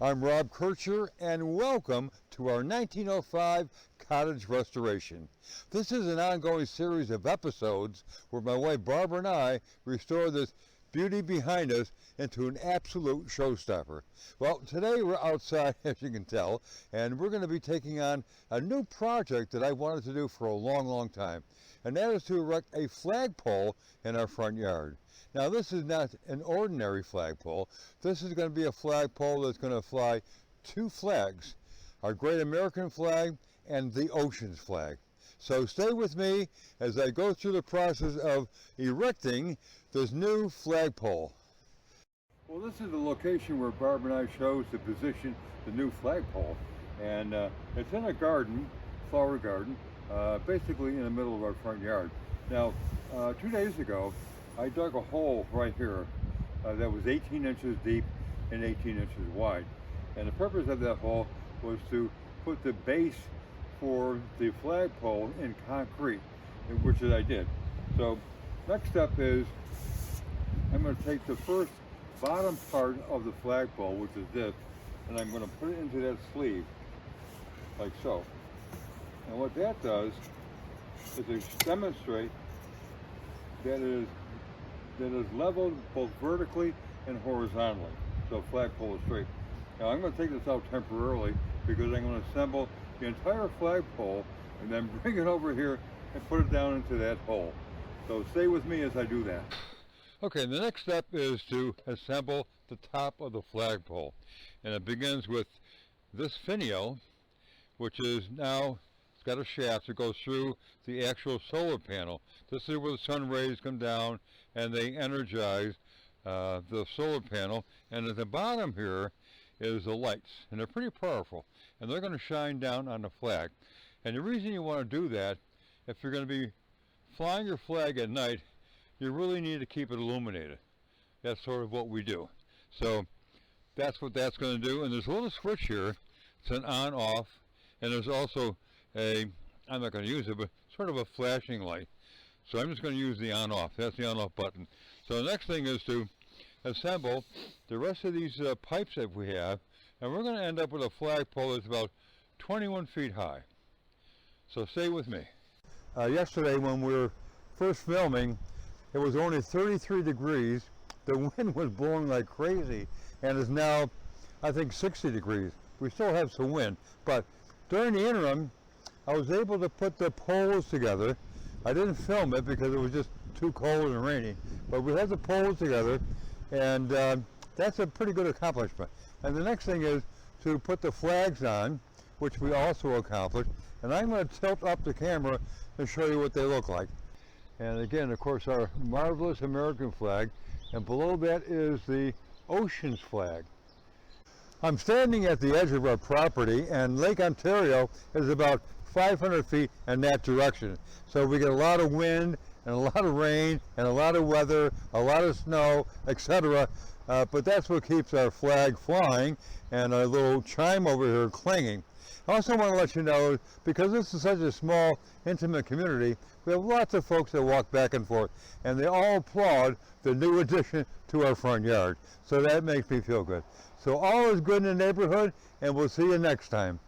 I'm Rob Kircher, and welcome to our 1905 cottage restoration. This is an ongoing series of episodes where my wife Barbara and I restore this beauty behind us into an absolute showstopper. Well, today we're outside, as you can tell, and we're going to be taking on a new project that I wanted to do for a long time, and that is to erect a flagpole in our front yard. Now, this is not an ordinary flagpole. This is going to be a flagpole that's going to fly two flags, our great American flag and the ocean's flag. So stay with me as I go through the process of erecting this new flagpole. Well, this is the location where Barbara and I chose to position the new flagpole. And it's in a garden, flower garden, basically in the middle of our front yard. Now, 2 days ago, I dug a hole right here that was 18 inches deep and 18 inches wide. And the purpose of that hole was to put the base for the flagpole in concrete, which I did. So next step is I'm going to take the first bottom part of the flagpole, which is this, and I'm going to put it into that sleeve, like so. And what that does is to demonstrate that it is leveled both vertically and horizontally, so flagpole is straight. Now I'm going to take this out temporarily because I'm going to assemble the entire flagpole and then bring it over here and put it down into that hole. So stay with me as I do that. Okay, the next step is to assemble the top of the flagpole, and it begins with this finial, which is now it's got a shaft that goes through the actual solar panel. This is where the sun rays come down and they energize the solar panel, and at the bottom here is the lights, and they're pretty powerful, and they're going to shine down on the flag. And the reason you want to do that, if you're going to be flying your flag at night, you really need to keep it illuminated. That's sort of what we do. So that's what that's going to do. And there's a little switch here. It's an on-off, and there's also I'm not going to use it, but sort of a flashing light. So I'm just going to use the on-off. That's the on-off button. So the next thing is to assemble the rest of these pipes that we have, and we're going to end up with a flagpole that's about 21 feet high. So stay with me. Yesterday when we were first filming, it was only 33 degrees. The wind was blowing like crazy, and is now, I think, 60 degrees. We still have some wind, but during the interim, I was able to put the poles together. I didn't film it because it was just too cold and rainy, but we had the poles together, and that's a pretty good accomplishment. And the next thing is to put the flags on, which we also accomplished, and I'm going to tilt up the camera and show you what they look like. And again, of course, our marvelous American flag, and below that is the ocean's flag. I'm standing at the edge of our property, and Lake Ontario is about 500 feet in that direction. So we get a lot of wind and a lot of rain and a lot of weather, a lot of snow, etc. But that's what keeps our flag flying and our little chime over here clanging. I also want to let you know, because this is such a small, intimate community, we have lots of folks that walk back and forth, and they all applaud the new addition to our front yard. So that makes me feel good. So all is good in the neighborhood, and we'll see you next time.